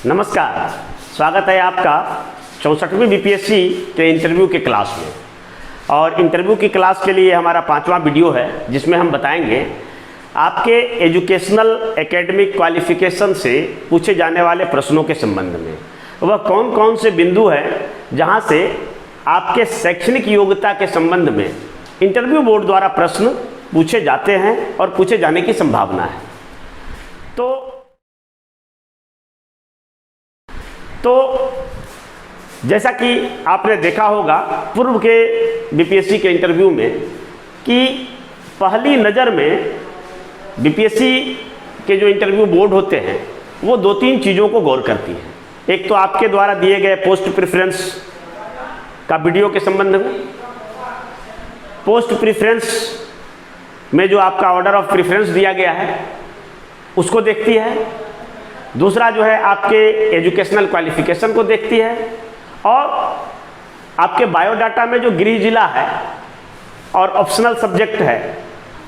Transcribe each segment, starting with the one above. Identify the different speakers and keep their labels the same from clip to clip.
Speaker 1: नमस्कार, स्वागत है आपका 64वीं बीपीएससी के इंटरव्यू के क्लास में। और इंटरव्यू की क्लास के लिए हमारा 5वां वीडियो है, जिसमें हम बताएंगे आपके एजुकेशनल एकेडमिक क्वालिफिकेशन से पूछे जाने वाले प्रश्नों के संबंध में। वह कौन कौन से बिंदु हैं जहां से आपके शैक्षणिक योग्यता के संबंध में इंटरव्यू बोर्ड द्वारा प्रश्न पूछे जाते हैं और पूछे जाने की संभावना है। तो जैसा कि आपने देखा होगा पूर्व के बीपीएससी के इंटरव्यू में कि पहली नज़र में बीपीएससी के जो इंटरव्यू बोर्ड होते हैं वो 2-3 चीज़ों को गौर करती हैं। एक तो आपके द्वारा दिए गए पोस्ट प्रेफरेंस का वीडियो के संबंध में, पोस्ट प्रेफरेंस में जो आपका ऑर्डर ऑफ प्रेफरेंस दिया गया है उसको देखती है। दूसरा जो है आपके एजुकेशनल क्वालिफिकेशन को देखती है और आपके बायोडाटा में जो गृह जिला है और ऑप्शनल सब्जेक्ट है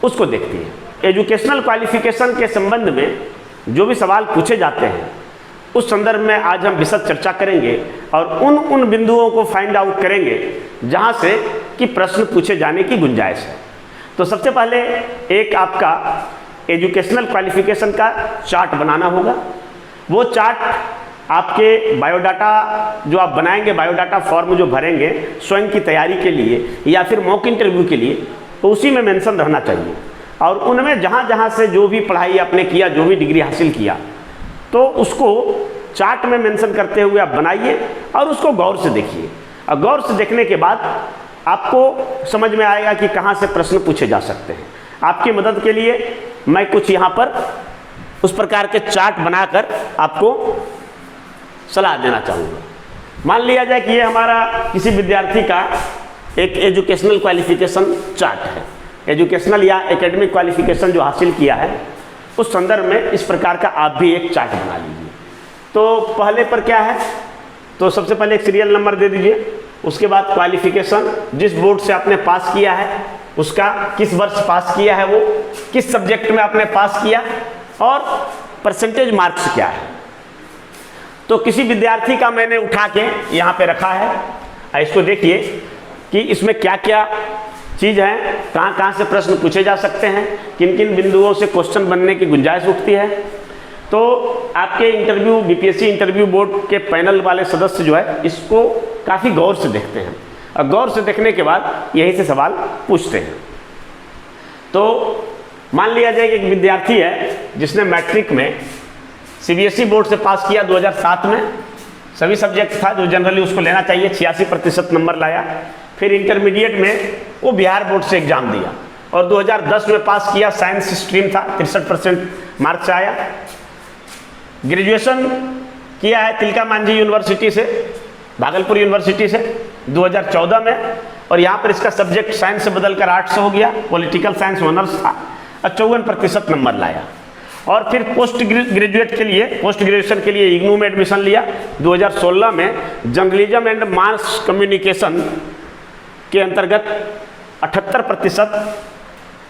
Speaker 1: उसको देखती है। एजुकेशनल क्वालिफिकेशन के संबंध में जो भी सवाल पूछे जाते हैं उस संदर्भ में आज हम विशद चर्चा करेंगे और उन बिंदुओं को फाइंड आउट करेंगे जहां से कि प्रश्न पूछे जाने की गुंजाइश है। तो सबसे पहले एक आपका एजुकेशनल क्वालिफिकेशन का चार्ट बनाना होगा। वो चार्ट आपके बायोडाटा जो आप बनाएंगे, बायोडाटा फॉर्म जो भरेंगे स्वयं की तैयारी के लिए या फिर मॉक इंटरव्यू के लिए, तो उसी में मेंशन रहना चाहिए। और उनमें जहाँ जहाँ से जो भी पढ़ाई आपने किया, जो भी डिग्री हासिल किया, तो उसको चार्ट में मेंशन करते हुए आप बनाइए और उसको गौर से देखिए। और गौर से देखने के बाद आपको समझ में आएगा कि कहाँ से प्रश्न पूछे जा सकते हैं। आपकी मदद के लिए मैं कुछ यहाँ पर उस प्रकार के चार्ट बनाकर आपको सलाह देना चाहूँगा। मान लिया जाए कि ये हमारा किसी विद्यार्थी का एक एजुकेशनल क्वालिफिकेशन चार्ट है। एजुकेशनल या एकेडमिक क्वालिफिकेशन जो हासिल किया है उस संदर्भ में इस प्रकार का आप भी एक चार्ट बना लीजिए। तो पहले पर क्या है, तो सबसे पहले एक सीरियल नंबर दे दीजिए। उसके बाद क्वालिफिकेशन, जिस बोर्ड से आपने पास किया है उसका, किस वर्ष पास किया है, वो किस सब्जेक्ट में आपने पास किया और परसेंटेज मार्क्स क्या है। तो किसी विद्यार्थी का मैंने उठा के यहाँ पे रखा है। इसको देखिए कि इसमें क्या क्या चीज़ है, कहाँ कहाँ से प्रश्न पूछे जा सकते हैं, किन किन बिंदुओं से क्वेश्चन बनने की गुंजाइश उठती है। तो आपके इंटरव्यू बीपीएससी इंटरव्यू बोर्ड के पैनल वाले सदस्य जो है इसको काफ़ी गौर से देखते हैं और गौर से देखने के बाद यही से सवाल पूछते हैं। तो मान लिया जाए कि एक विद्यार्थी है जिसने मैट्रिक में सीबीएसई बोर्ड से पास किया 2007 में, सभी सब्जेक्ट था जो जनरली उसको लेना चाहिए, 86% नंबर लाया। फिर इंटरमीडिएट में वो बिहार बोर्ड से एग्जाम दिया और 2010 में पास किया, साइंस स्ट्रीम था, 63% मार्क्स आया। ग्रेजुएशन किया है तिलका मांझी यूनिवर्सिटी से, भागलपुर यूनिवर्सिटी से 2014 में, और यहाँ पर इसका सब्जेक्ट साइंस से बदलकर आर्ट्स हो गया, पॉलिटिकल साइंस ऑनर्स था और 54% नंबर लाया। और फिर पोस्ट ग्रेजुएट के लिए, पोस्ट ग्रेजुएशन के लिए इग्नू में एडमिशन लिया 2016 में। जर्नलिज्म एंड मास कम्युनिकेशन के अंतर्गत 78%,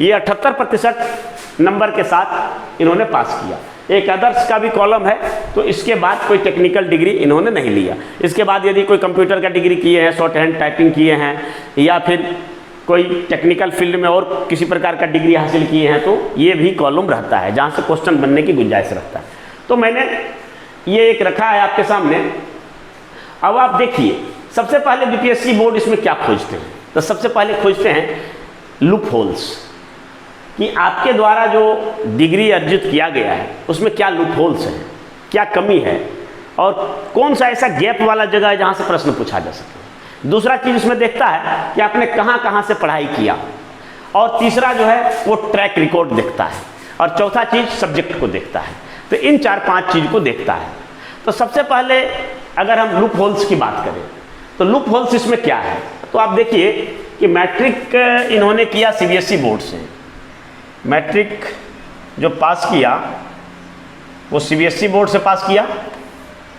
Speaker 1: ये 78% नंबर के साथ इन्होंने पास किया। एक अदर्स का भी कॉलम है, तो इसके बाद कोई टेक्निकल डिग्री इन्होंने नहीं लिया। इसके बाद यदि कोई कंप्यूटर का डिग्री किए हैं, शॉर्ट हैंड टाइपिंग किए हैं या फिर कोई टेक्निकल फील्ड में और किसी प्रकार का डिग्री हासिल किए हैं, तो ये भी कॉलम रहता है जहाँ से क्वेश्चन बनने की गुंजाइश रहता है। तो मैंने ये एक रखा है आपके सामने। अब आप देखिए सबसे पहले बीपीएससी बोर्ड इसमें क्या खोजते हैं। तो सबसे पहले खोजते हैं लूप होल्स, कि आपके द्वारा जो डिग्री अर्जित किया गया है उसमें क्या लूप होल्स हैं, क्या कमी है और कौन सा ऐसा गैप वाला जगह है जहाँ से प्रश्न पूछा जा सके। दूसरा चीज़ इसमें देखता है कि आपने कहाँ कहाँ से पढ़ाई किया, और तीसरा जो है वो ट्रैक रिकॉर्ड देखता है, और चौथा चीज़ सब्जेक्ट को देखता है। तो इन 4-5 चीज़ को देखता है। तो सबसे पहले अगर हम लूप होल्स की बात करें तो लूप होल्स इसमें क्या है, तो आप देखिए कि मैट्रिक इन्होंने किया सीबीएसई बोर्ड से। मैट्रिक जो पास किया वो सीबीएसई बोर्ड से पास किया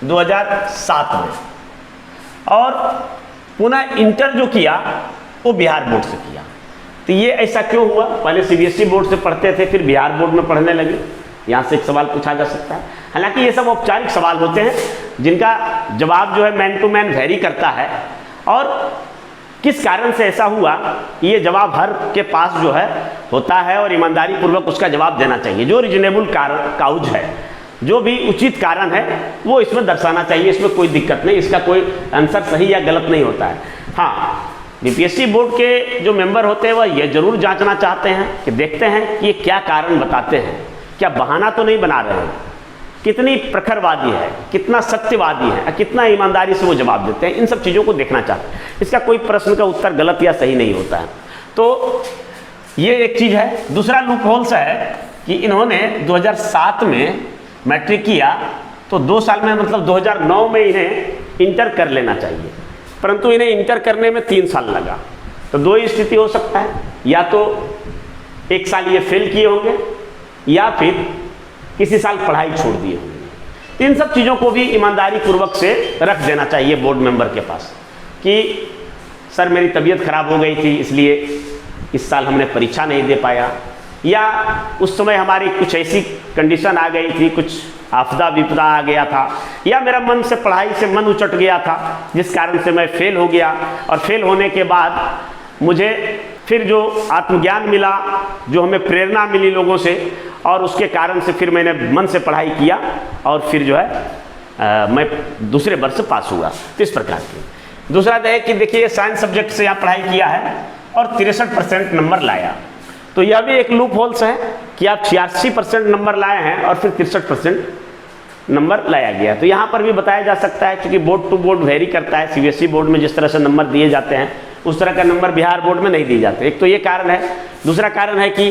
Speaker 1: 2007 में, और पुनः इंटर जो किया वो बिहार बोर्ड से किया। तो ये ऐसा क्यों हुआ, पहले सीबीएसई बोर्ड से पढ़ते थे फिर बिहार बोर्ड में पढ़ने लगे, यहाँ से एक सवाल पूछा जा सकता है। हालांकि ये सब औपचारिक सवाल होते हैं, जिनका जवाब जो है मैन टू मैन वेरी करता है, और किस कारण से ऐसा हुआ ये जवाब हर के पास जो है होता है, और ईमानदारी पूर्वक उसका जवाब देना चाहिए। जो रीजनेबल काउज है, जो भी उचित कारण है वो इसमें दर्शाना चाहिए, इसमें कोई दिक्कत नहीं, इसका कोई आंसर सही या गलत नहीं होता है। हाँ, बीपीएससी बोर्ड के जो मेंबर होते हैं वह ये जरूर जांचना चाहते हैं कि देखते हैं कि ये क्या कारण बताते हैं, क्या बहाना तो नहीं बना रहे हैं, कितनी प्रखरवादी है, कितना सत्यवादी है, कितना ईमानदारी से वो जवाब देते हैं, इन सब चीज़ों को देखना चाहते हैं। इसका कोई प्रश्न का उत्तर गलत या सही नहीं होता है। तो ये एक चीज़ है। दूसरा लूप होल्स है कि इन्होंने 2007 में मैट्रिक किया तो 2 साल में, मतलब 2009 में इन्हें इंटर कर लेना चाहिए, परंतु इन्हें इंटर करने में 3 साल लगा। तो 2 ही स्थिति हो सकता है, या तो 1 साल ये फेल किए होंगे या फिर किसी साल पढ़ाई छोड़ दिए होंगे। इन सब चीज़ों को भी ईमानदारी पूर्वक से रख देना चाहिए बोर्ड मेंबर के पास कि सर मेरी तबीयत खराब हो गई थी इसलिए इस साल हमने परीक्षा नहीं दे पाया, या उस समय हमारी कुछ ऐसी कंडीशन आ गई थी, कुछ आपदा विपदा आ गया था, या मेरा मन से पढ़ाई से मन उचट गया था जिस कारण से मैं फेल हो गया, और फेल होने के बाद मुझे फिर जो आत्मज्ञान मिला, जो हमें प्रेरणा मिली लोगों से, और उसके कारण से फिर मैंने मन से पढ़ाई किया और फिर जो है मैं दूसरे वर्ष पास हुआ। तो इस प्रकार की। दूसरा तो है कि देखिए साइंस सब्जेक्ट से यहाँ पढ़ाई किया है और 63% नंबर लाया, तो यह भी एक लूप होल्स है कि आप 86% नंबर लाए हैं और फिर 63% नंबर लाया गया। तो यहाँ पर भी बताया जा सकता है, क्योंकि बोर्ड टू बोर्ड वेरी करता है, सीबीएसई बोर्ड में जिस तरह से नंबर दिए जाते हैं उस तरह का नंबर बिहार बोर्ड में नहीं दिए जाते। एक तो ये कारण है। दूसरा कारण है कि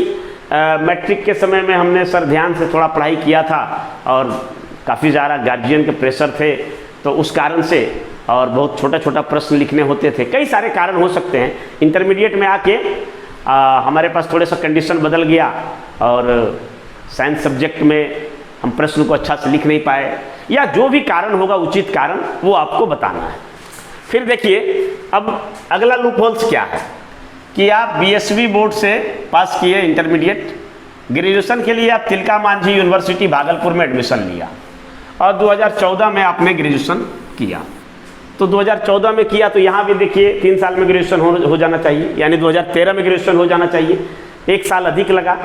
Speaker 1: मैट्रिक के समय में हमने सर ध्यान से थोड़ा पढ़ाई किया था और काफ़ी ज़्यादा गार्जियन के प्रेशर थे, तो उस कारण से, और बहुत छोटा छोटा प्रश्न लिखने होते थे, कई सारे कारण हो सकते हैं। इंटरमीडिएट में आके हमारे पास थोड़े सा कंडीशन बदल गया और साइंस सब्जेक्ट में हम प्रश्न को अच्छा से लिख नहीं पाए, या जो भी कारण होगा उचित कारण वो आपको बताना है। फिर देखिए अब अगला लूप होल्स क्या है कि आप बीएसवी बोर्ड से पास किए इंटरमीडिएट, ग्रेजुएशन के लिए आप तिलका मांझी यूनिवर्सिटी भागलपुर में एडमिशन लिया और 2014 में आपने ग्रेजुएशन किया। तो 2014 में किया तो यहाँ भी देखिए 3 साल में ग्रेजुएशन हो जाना चाहिए, यानी 2013 में ग्रेजुएशन हो जाना चाहिए। 1 साल अधिक लगा।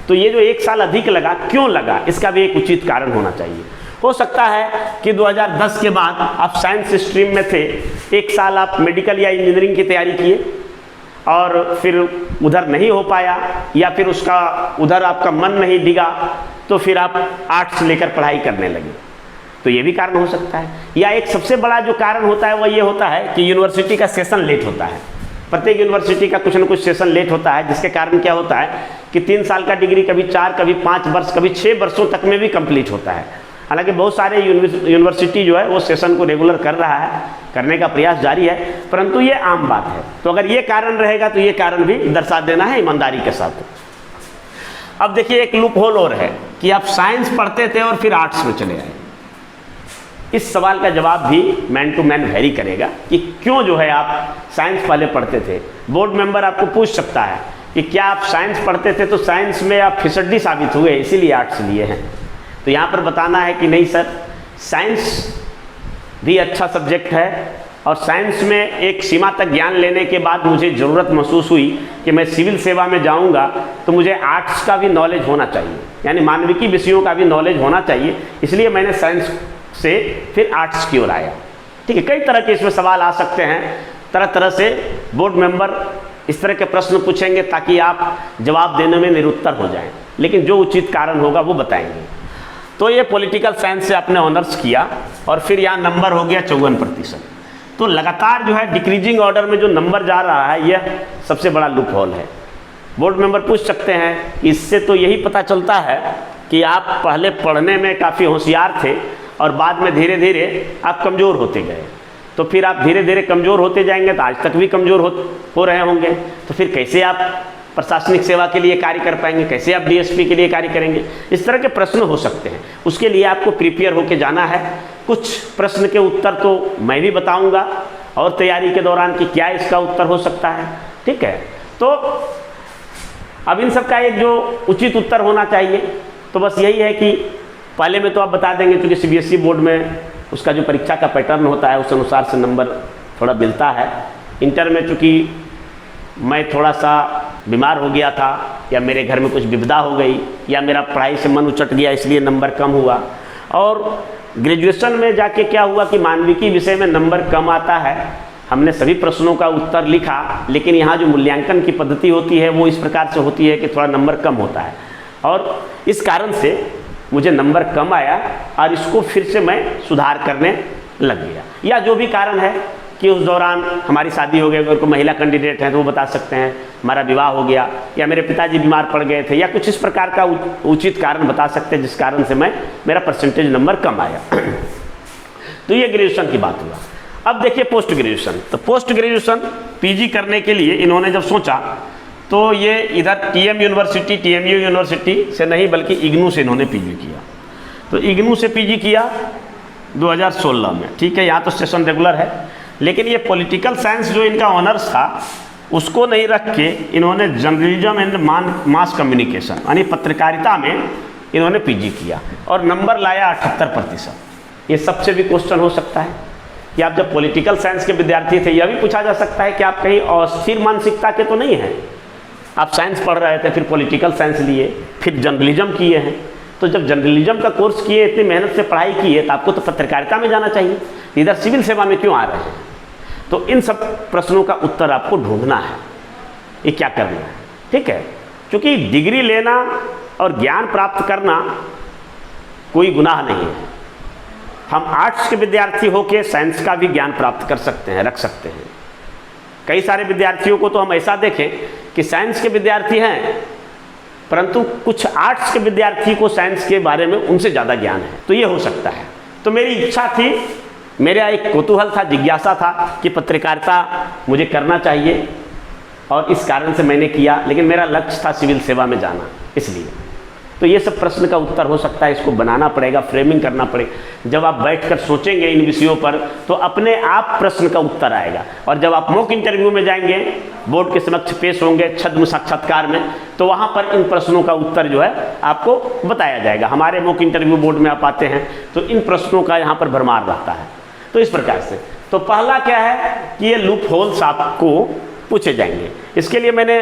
Speaker 1: तो ये जो 1 साल अधिक लगा, क्यों लगा, इसका भी एक उचित कारण होना चाहिए। हो सकता है कि 2010 के बाद आप साइंस स्ट्रीम में थे, 1 साल आप मेडिकल या इंजीनियरिंग की तैयारी किए और फिर उधर नहीं हो पाया, या फिर उसका उधर आपका मन नहीं डिगा, तो फिर आप आर्ट्स लेकर पढ़ाई करने लगे। तो ये भी कारण हो सकता है। या एक सबसे बड़ा जो कारण होता है वह ये होता है कि यूनिवर्सिटी का सेशन लेट होता है। प्रत्येक यूनिवर्सिटी का कुछ न कुछ सेशन लेट होता है, जिसके कारण क्या होता है कि 3 साल का डिग्री कभी 4, कभी 5 वर्ष, कभी 6 वर्षों तक में भी कंप्लीट होता है। हालांकि बहुत सारे यूनिवर्सिटी जो है वो सेशन को रेगुलर कर रहा है, करने का प्रयास जारी है, परंतु ये आम बात है। तो अगर ये कारण रहेगा तो ये कारण भी दर्शा देना है ईमानदारी के साथ। अब देखिए एक लूप होल और है कि आप साइंस पढ़ते थे और फिर आर्ट्स में चले आए। इस सवाल का जवाब भी मैन टू मैन वेरी करेगा कि क्यों जो है आप साइंस पहले पढ़ते थे। बोर्ड मेंबर आपको पूछ सकता है कि क्या आप साइंस पढ़ते थे तो साइंस में आप फिसड्डी साबित हुए इसीलिए आर्ट्स लिए हैं। तो यहाँ पर बताना है कि नहीं सर, साइंस भी अच्छा सब्जेक्ट है और साइंस में एक सीमा तक ज्ञान लेने के बाद मुझे ज़रूरत महसूस हुई कि मैं सिविल सेवा में जाऊँगा तो मुझे आर्ट्स का भी नॉलेज होना चाहिए, यानी मानविकी विषयों का भी नॉलेज होना चाहिए, इसलिए मैंने साइंस से फिर आर्ट्स की ओर आया। ठीक है, कई तरह के इसमें सवाल आ सकते हैं, तरह तरह से बोर्ड मेंबर इस तरह के प्रश्न पूछेंगे ताकि आप जवाब देने में निरुत्तर हो जाएं, लेकिन जो उचित कारण होगा वो बताएंगे। तो ये पॉलिटिकल साइंस से आपने ऑनर्स किया और फिर यहाँ नंबर हो गया 54%। तो लगातार जो है डिक्रीजिंग ऑर्डर में जो नंबर जा रहा है यह सबसे बड़ा लूप होल है। बोर्ड मेंबर पूछ सकते हैं, इससे तो यही पता चलता है कि आप पहले पढ़ने में काफ़ी होशियार थे और बाद में धीरे धीरे आप कमज़ोर होते गए। तो फिर आप धीरे धीरे कमज़ोर होते जाएंगे तो आज तक भी कमज़ोर हो रहे होंगे, तो फिर कैसे आप प्रशासनिक सेवा के लिए कार्य कर पाएंगे, कैसे आप डीएसपी के लिए कार्य करेंगे। इस तरह के प्रश्न हो सकते हैं, उसके लिए आपको प्रिपेयर होकर जाना है। कुछ प्रश्न के उत्तर तो मैं भी बताऊंगा और तैयारी के दौरान कि क्या इसका उत्तर हो सकता है। ठीक है, तो अब इन सब का एक जो उचित उत्तर होना चाहिए, तो बस यही है कि पहले में तो आप बता देंगे, क्योंकि सीबीएसई बोर्ड में उसका जो परीक्षा का पैटर्न होता है उस अनुसार से नंबर थोड़ा मिलता है। इंटर में चूँकि मैं थोड़ा सा बीमार हो गया था, या मेरे घर में कुछ विपदा हो गई, या मेरा पढ़ाई से मन उचट गया, इसलिए नंबर कम हुआ। और ग्रेजुएशन में जाके क्या हुआ कि मानविकी विषय में नंबर कम आता है। हमने सभी प्रश्नों का उत्तर लिखा, लेकिन यहाँ जो मूल्यांकन की पद्धति होती है वो इस प्रकार से होती है कि थोड़ा नंबर कम होता है, और इस कारण से मुझे नंबर कम आया और इसको फिर से मैं सुधार करने लग गया। या जो भी कारण है कि उस दौरान हमारी शादी हो गई, अगर कोई महिला कैंडिडेट हैं तो वो बता सकते हैं, हमारा विवाह हो गया, या मेरे पिताजी बीमार पड़ गए थे, या कुछ इस प्रकार का उचित कारण बता सकते हैं जिस कारण से मेरा परसेंटेज नंबर कम आया। तो ये ग्रेजुएशन की बात हुआ। अब देखिए पोस्ट ग्रेजुएशन। तो पोस्ट ग्रेजुएशन पीजी करने के लिए इन्होंने जब सोचा तो ये इधर टीएम यूनिवर्सिटी, टीएमयू यूनिवर्सिटी से नहीं बल्कि इग्नू से इन्होंने पीजी किया। तो इग्नू से पीजी किया 2016 में, ठीक है। यहाँ तो सेशन रेगुलर है, लेकिन ये पॉलिटिकल साइंस जो इनका ऑनर्स था उसको नहीं रख के इन्होंने जर्नलिज्म एंड मास कम्युनिकेशन यानी पत्रकारिता में इन्होंने पीजी किया और नंबर लाया 78%। ये सबसे भी क्वेश्चन हो सकता है कि आप जब पॉलिटिकल साइंस के विद्यार्थी थे, यह भी पूछा जा सकता है कि आप कहीं अस्थिर मानसिकता के तो नहीं हैं। आप साइंस पढ़ रहे थे, फिर पॉलिटिकल साइंस लिए, फिर जर्नलिज्म किए हैं। तो जब जर्नलिज्म का कोर्स किए, इतनी मेहनत से पढ़ाई किए, तो आपको तो पत्रकारिता में जाना चाहिए, इधर सिविल सेवा में क्यों आ रहे हैं? तो इन सब प्रश्नों का उत्तर आपको ढूंढना है, ये क्या करना है, ठीक है। क्योंकि डिग्री लेना और ज्ञान प्राप्त करना कोई गुनाह नहीं है। हम आर्ट्स के विद्यार्थी होकर साइंस का भी ज्ञान प्राप्त कर सकते हैं, रख सकते हैं। कई सारे विद्यार्थियों को तो हम ऐसा देखें कि साइंस के विद्यार्थी हैं, परंतु कुछ आर्ट्स के विद्यार्थी को साइंस के बारे में उनसे ज़्यादा ज्ञान है। तो ये हो सकता है। तो मेरी इच्छा थी, मेरा एक कौतूहल था, जिज्ञासा था कि पत्रकारिता मुझे करना चाहिए, और इस कारण से मैंने किया। लेकिन मेरा लक्ष्य था सिविल सेवा में जाना, इसलिए। तो ये सब प्रश्न का उत्तर हो सकता है, इसको बनाना पड़ेगा, फ्रेमिंग करना पड़ेगा। जब आप बैठकर सोचेंगे इन विषयों पर तो अपने आप प्रश्न का उत्तर आएगा। और जब आप मॉक इंटरव्यू में जाएंगे, बोर्ड के समक्ष पेश होंगे छद्म साक्षात्कार में, तो वहाँ पर इन प्रश्नों का उत्तर जो है आपको बताया जाएगा। हमारे मॉक इंटरव्यू बोर्ड में आप आते हैं तो इन प्रश्नों का यहाँ पर भरमार रहता है। तो इस प्रकार से तो पहला क्या है कि ये लूप होल्स आपको पूछे जाएंगे। इसके लिए मैंने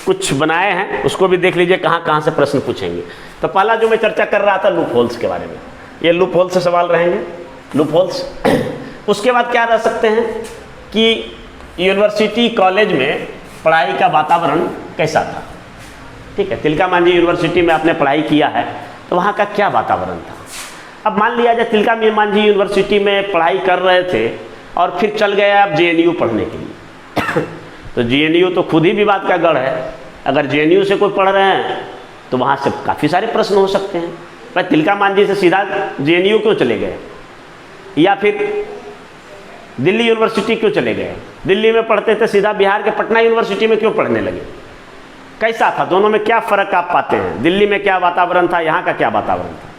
Speaker 1: कुछ बनाए हैं, उसको भी देख लीजिए कहाँ कहाँ से प्रश्न पूछेंगे। तो पहला जो मैं चर्चा कर रहा था लूप होल्स के बारे में, ये लूप होल्स से सवाल रहेंगे, लूप होल्स। उसके बाद क्या रह सकते हैं कि यूनिवर्सिटी कॉलेज में पढ़ाई का वातावरण कैसा था, ठीक है। तिलका मांझी यूनिवर्सिटी में आपने पढ़ाई किया है तो वहाँ का क्या वातावरण था। अब मान लिया जाए तिलका मांझी यूनिवर्सिटी में पढ़ाई कर रहे थे और फिर चल गए आप जेएनयू पढ़ने के लिए। तो जेएनयू तो खुद ही विवाद का गढ़ है। अगर जेएनयू से कोई पढ़ रहे हैं तो वहाँ से काफ़ी सारे प्रश्न हो सकते हैं। भाई तिलका मांझी से सीधा जेएनयू क्यों चले गए, या फिर दिल्ली यूनिवर्सिटी क्यों चले गए? दिल्ली में पढ़ते थे, सीधा बिहार के पटना यूनिवर्सिटी में क्यों पढ़ने लगे? कैसा था, दोनों में क्या फ़र्क आप पाते हैं? दिल्ली में क्या वातावरण था, यहाँ का क्या वातावरण था,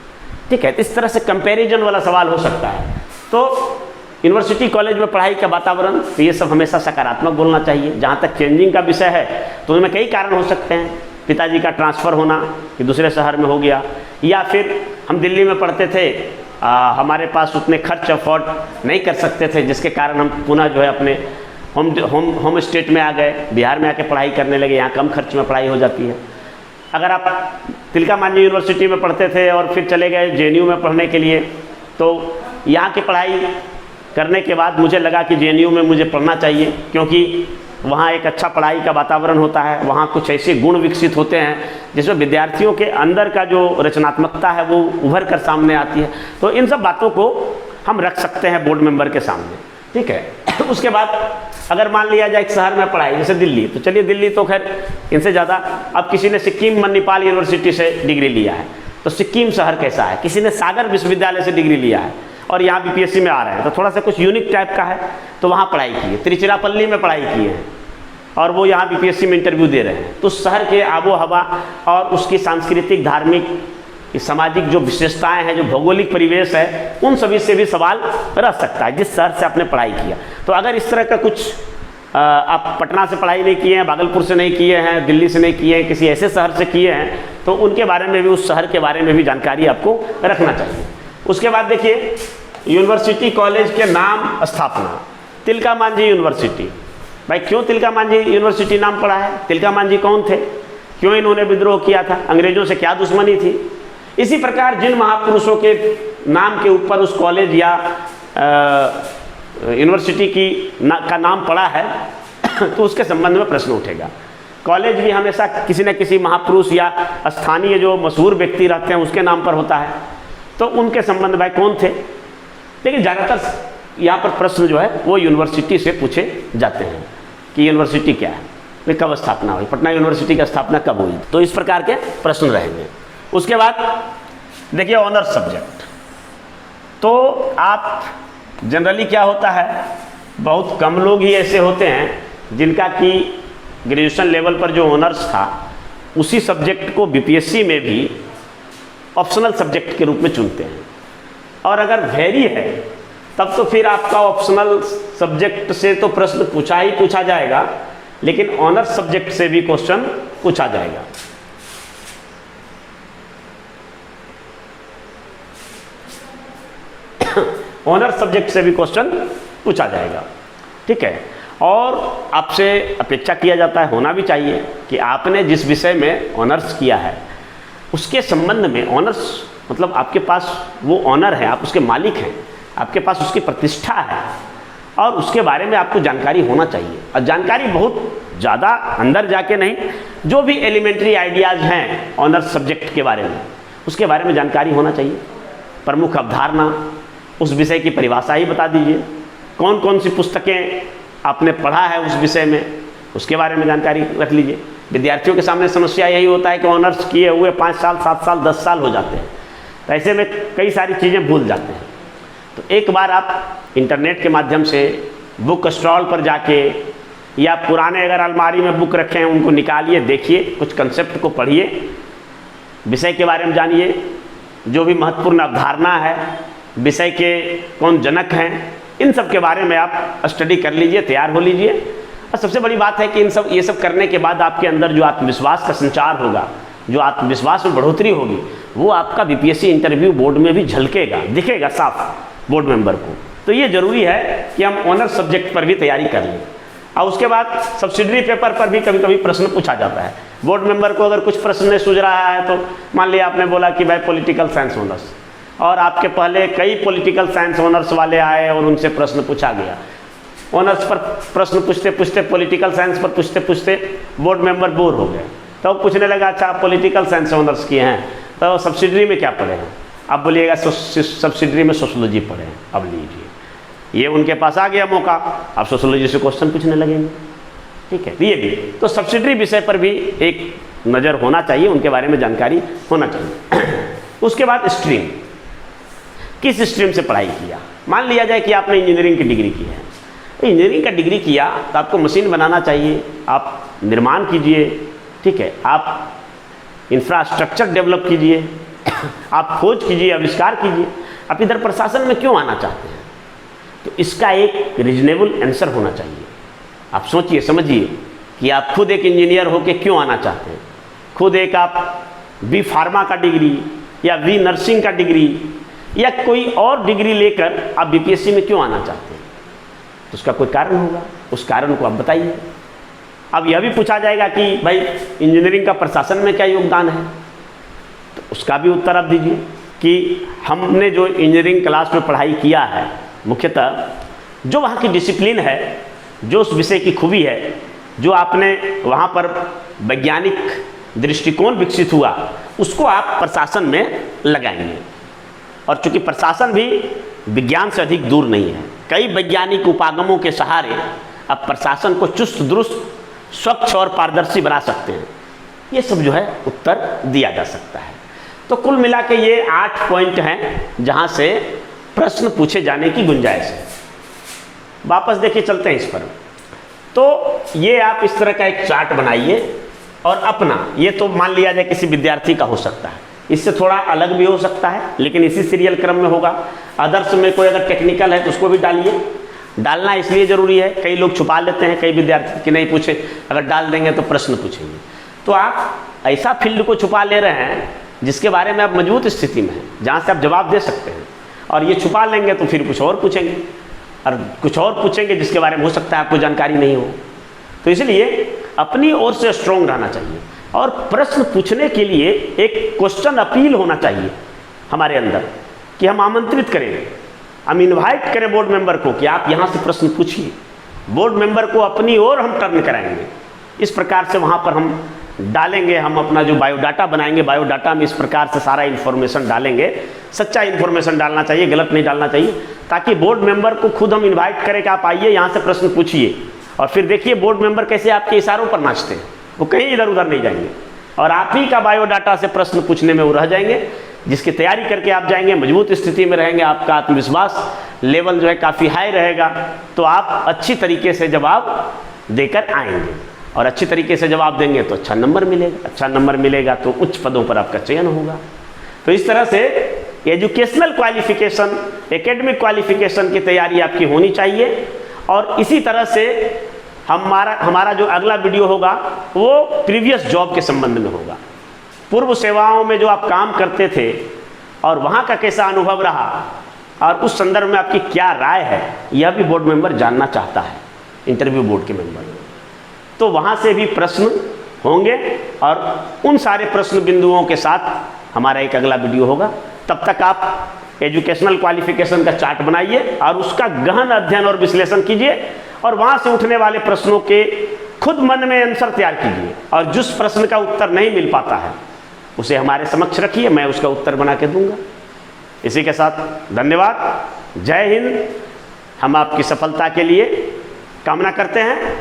Speaker 1: ठीक है। इस तरह से कंपैरिजन वाला सवाल हो सकता है। तो यूनिवर्सिटी कॉलेज में पढ़ाई का वातावरण, तो ये सब हमेशा सकारात्मक बोलना चाहिए। जहाँ तक चेंजिंग का विषय है तो उनमें कई कारण हो सकते हैं। पिताजी का ट्रांसफ़र होना कि दूसरे शहर में हो गया, या फिर हम दिल्ली में पढ़ते थे, हमारे पास उतने खर्च अफोर्ड नहीं कर सकते थे, जिसके कारण हम पुनः जो है अपने होम स्टेट में आ गए, बिहार में आके पढ़ाई करने लगे। यहाँ कम खर्च में पढ़ाई हो जाती है। अगर आप तिलका मांझी यूनिवर्सिटी में पढ़ते थे और फिर चले गए जेएनयू में पढ़ने के लिए, तो यहाँ की पढ़ाई करने के बाद मुझे लगा कि जेएनयू में मुझे पढ़ना चाहिए, क्योंकि वहाँ एक अच्छा पढ़ाई का वातावरण होता है। वहाँ कुछ ऐसे गुण विकसित होते हैं जिसमें विद्यार्थियों के अंदर का जो रचनात्मकता है वो उभर कर सामने आती है। तो इन सब बातों को हम रख सकते हैं बोर्ड मेंबर के सामने, ठीक है। उसके बाद अगर मान लिया जाए एक शहर में पढ़ाई, जैसे दिल्ली, तो चलिए दिल्ली तो खैर इनसे ज़्यादा। अब किसी ने सिक्किम मणिपाल यूनिवर्सिटी से डिग्री लिया है, तो सिक्किम शहर कैसा है। किसी ने सागर विश्वविद्यालय से डिग्री लिया है और यहाँ बीपीएससी में आ रहे हैं, तो थोड़ा सा कुछ यूनिक टाइप का है, तो वहाँ पढ़ाई की है। तिरुचिरापल्ली में पढ़ाई की है और वो यहाँ बीपीएससी में इंटरव्यू दे रहे हैं। तो शहर के आबो हवा और उसकी सांस्कृतिक, धार्मिक, सामाजिक जो विशेषताएं हैं, जो भौगोलिक परिवेश है, उन सभी से भी सवाल रह सकता है जिस शहर से आपने पढ़ाई किया। तो अगर इस तरह का कुछ आप पटना से पढ़ाई नहीं किए हैं, भागलपुर से नहीं किए हैं, दिल्ली से नहीं किए हैं, किसी ऐसे शहर से किए हैं, तो उनके बारे में भी, उस शहर के बारे में भी जानकारी आपको रखना चाहिए। उसके बाद देखिए यूनिवर्सिटी कॉलेज के नाम स्थापना, तिलका मांझी यूनिवर्सिटी। भाई क्यों तिलका मांझी यूनिवर्सिटी नाम पड़ा है? तिलका मांझी कौन थे? क्यों इन्होंने विद्रोह किया था? अंग्रेजों से क्या दुश्मनी थी? इसी प्रकार जिन महापुरुषों के नाम के ऊपर उस कॉलेज या यूनिवर्सिटी का नाम पड़ा है तो उसके संबंध में प्रश्न उठेगा। कॉलेज भी हमेशा किसी न किसी महापुरुष या स्थानीय जो मशहूर व्यक्ति रहते हैं उसके नाम पर होता है, तो उनके संबंध में कौन थे। लेकिन ज़्यादातर यहाँ पर प्रश्न जो है वो यूनिवर्सिटी से पूछे जाते हैं कि यूनिवर्सिटी क्या है, वे कब स्थापना हुई, पटना यूनिवर्सिटी की स्थापना कब हुई। तो इस प्रकार के प्रश्न रहेंगे। उसके बाद देखिए ऑनर्स सब्जेक्ट, तो आप जनरली क्या होता है, बहुत कम लोग ही ऐसे होते हैं जिनका कि ग्रेजुएशन लेवल पर जो ऑनर्स था उसी सब्जेक्ट को बीपीएससी में भी ऑप्शनल सब्जेक्ट के रूप में चुनते हैं। और अगर वेरी है तब तो फिर आपका ऑप्शनल सब्जेक्ट से तो प्रश्न पूछा ही पूछा जाएगा, लेकिन ऑनर्स सब्जेक्ट से भी क्वेश्चन पूछा जाएगा। ऑनर्स सब्जेक्ट से भी क्वेश्चन पूछा जाएगा, ठीक है। और आपसे अपेक्षा किया जाता है, होना भी चाहिए, कि आपने जिस विषय में ऑनर्स किया है उसके संबंध में, ऑनर्स मतलब आपके पास वो ऑनर है, आप उसके मालिक हैं, आपके पास उसकी प्रतिष्ठा है और उसके बारे में आपको जानकारी होना चाहिए। और जानकारी बहुत ज़्यादा अंदर जाके नहीं, जो भी एलिमेंट्री आइडियाज़ हैं ऑनर्स सब्जेक्ट के बारे में उसके बारे में जानकारी होना चाहिए। प्रमुख अवधारणा, उस विषय की परिभाषा ही बता दीजिए, कौन कौन सी पुस्तकें आपने पढ़ा है उस विषय में उसके बारे में जानकारी रख लीजिए। विद्यार्थियों के सामने समस्या यही होता है कि ऑनर्स किए हुए 5 साल 7 साल 10 साल हो जाते हैं, तो ऐसे में कई सारी चीज़ें भूल जाते हैं। तो एक बार आप इंटरनेट के माध्यम से बुक स्टॉल पर जाके या पुराने अगर अलमारी में बुक रखे हैं उनको निकालिए, देखिए, कुछ कंसेप्ट को पढ़िए, विषय के बारे में जानिए, जो भी महत्वपूर्ण अवधारणा है, विषय के कौन जनक हैं, इन सब के बारे में आप स्टडी कर लीजिए, तैयार हो लीजिए। और सबसे बड़ी बात है कि ये सब करने के बाद आपके अंदर जो आत्मविश्वास का संचार होगा, जो आत्मविश्वास में बढ़ोतरी होगी, वो आपका बीपीएससी इंटरव्यू बोर्ड में भी झलकेगा, दिखेगा साफ बोर्ड मेंबर को। तो ये ज़रूरी है कि हम ऑनर्स सब्जेक्ट पर भी तैयारी कर लें। और उसके बाद सब्सिडरी पेपर पर भी कभी कभी प्रश्न पूछा जाता है। बोर्ड मेंबर को अगर कुछ प्रश्न नहीं सूझ रहा है तो मान लिया आपने बोला कि भाई पॉलिटिकल साइंस ऑनर्स, और आपके पहले कई पॉलिटिकल साइंस ऑनर्स वाले आए और उनसे प्रश्न पूछा गया। ऑनर्स पर प्रश्न पूछते पूछते, पॉलिटिकल साइंस पर पूछते पूछते बोर्ड मेंबर बोर हो गए, तो पूछने लगा, अच्छा आप पॉलिटिकल साइंस ऑनर्स किए हैं तो सब्सिडरी में क्या पढ़े हैं? अब बोलिएगा सब्सिडरी में सोशोलॉजी पढ़े हैं। अब लीजिए, ये उनके पास आ गया मौका, अब सोशोलॉजी से क्वेश्चन पूछने लगेंगे, ठीक है। ये भी तो सब्सिडरी विषय पर भी एक नज़र होना चाहिए, उनके बारे में जानकारी होना चाहिए। उसके बाद स्ट्रीम, किस स्ट्रीम से पढ़ाई किया। मान लिया जाए कि आपने इंजीनियरिंग की डिग्री की है, इंजीनियरिंग का डिग्री किया तो आपको मशीन बनाना चाहिए, आप निर्माण कीजिए, ठीक है, आप इंफ्रास्ट्रक्चर डेवलप कीजिए, आप खोज कीजिए, आविष्कार कीजिए। आप इधर प्रशासन में क्यों आना चाहते हैं? तो इसका एक रीजनेबल आंसर होना चाहिए। आप सोचिए समझिए कि आप खुद एक इंजीनियर होकर क्यों आना चाहते हैं। खुद एक आप बी फार्मा का डिग्री या बी नर्सिंग का डिग्री या कोई और डिग्री लेकर आप बीपीएससी में क्यों आना चाहते हैं? तो उसका कोई कारण होगा, उस कारण को आप बताइए। अब यह भी पूछा जाएगा कि भाई इंजीनियरिंग का प्रशासन में क्या योगदान है, तो उसका भी उत्तर आप दीजिए कि हमने जो इंजीनियरिंग क्लास में पढ़ाई किया है, मुख्यतः जो वहाँ की डिसिप्लिन है, जो उस विषय की खूबी है, जो आपने वहाँ पर वैज्ञानिक दृष्टिकोण विकसित हुआ, उसको आप प्रशासन में लगाएंगे। और चूँकि प्रशासन भी विज्ञान से अधिक दूर नहीं है, कई वैज्ञानिक उपागमों के सहारे आप प्रशासन को चुस्त दुरुस्त, स्वच्छ और पारदर्शी बना सकते हैं। ये सब जो है उत्तर दिया जा सकता है। तो कुल मिला के ये 8 पॉइंट हैं जहाँ से प्रश्न पूछे जाने की गुंजाइश है। वापस देखिए, चलते हैं इस पर। तो ये आप इस तरह का एक चार्ट बनाइए और अपना, ये तो मान लिया जाए किसी विद्यार्थी का हो सकता है, इससे थोड़ा अलग भी हो सकता है, लेकिन इसी सीरियल क्रम में होगा। अदर्स में कोई अगर टेक्निकल है तो उसको भी डालिए। डालना इसलिए ज़रूरी है, कई लोग छुपा लेते हैं, कई विद्यार्थी कि नहीं पूछे, अगर डाल देंगे तो प्रश्न पूछेंगे। तो आप ऐसा फील्ड को छुपा ले रहे हैं जिसके बारे में आप मजबूत स्थिति में हैं, जहाँ से आप जवाब दे सकते हैं। और ये छुपा लेंगे तो फिर कुछ और पूछेंगे, और कुछ और पूछेंगे जिसके बारे में हो सकता है आपको जानकारी नहीं हो। तो इसलिए अपनी ओर से स्ट्रोंग रहना चाहिए और प्रश्न पूछने के लिए एक क्वेश्चन अपील होना चाहिए हमारे अंदर कि हम आमंत्रित करें, हम इनवाइट करें बोर्ड मेंबर को कि आप यहाँ से प्रश्न पूछिए। बोर्ड मेंबर को अपनी ओर हम टर्न कराएंगे। इस प्रकार से वहाँ पर हम डालेंगे, हम अपना जो बायोडाटा बनाएंगे, बायोडाटा में इस प्रकार से सारा इन्फॉर्मेशन डालेंगे। सच्चा इन्फॉर्मेशन डालना चाहिए, गलत नहीं डालना चाहिए, ताकि बोर्ड मेंबर को खुद हम इन्वाइट करें कि आप आइए यहाँ से प्रश्न पूछिए। और फिर देखिए बोर्ड मेंबर कैसे आपके इशारों पर नाचते हैं, वो कहीं इधर उधर नहीं जाएंगे और आप ही का बायोडाटा से प्रश्न पूछने में वो रह जाएंगे, जिसकी तैयारी करके आप जाएंगे, मजबूत स्थिति में रहेंगे, आपका आत्मविश्वास लेवल जो है काफ़ी हाई रहेगा। तो आप अच्छी तरीके से जवाब देकर आएंगे और अच्छी तरीके से जवाब देंगे तो अच्छा नंबर मिलेगा, अच्छा नंबर मिलेगा तो उच्च पदों पर आपका चयन होगा। तो इस तरह से एजुकेशनल क्वालिफिकेशन, एकेडमिक क्वालिफिकेशन की तैयारी आपकी होनी चाहिए। और इसी तरह से हमारा जो अगला वीडियो होगा वो प्रीवियस जॉब के संबंध में होगा। पूर्व सेवाओं में जो आप काम करते थे और वहाँ का कैसा अनुभव रहा और उस संदर्भ में आपकी क्या राय है, यह भी बोर्ड मेंबर जानना चाहता है, इंटरव्यू बोर्ड के मेंबर। तो वहाँ से भी प्रश्न होंगे और उन सारे प्रश्न बिंदुओं के साथ हमारा एक अगला वीडियो होगा। तब तक आप एजुकेशनल क्वालिफिकेशन का चार्ट बनाइए और उसका गहन अध्ययन और विश्लेषण कीजिए और वहाँ से उठने वाले प्रश्नों के खुद मन में आंसर तैयार कीजिए और जिस प्रश्न का उत्तर नहीं मिल पाता है उसे हमारे समक्ष रखिए, मैं उसका उत्तर बना के दूंगा। इसी के साथ धन्यवाद, जय हिंद। हम आपकी सफलता के लिए कामना करते हैं।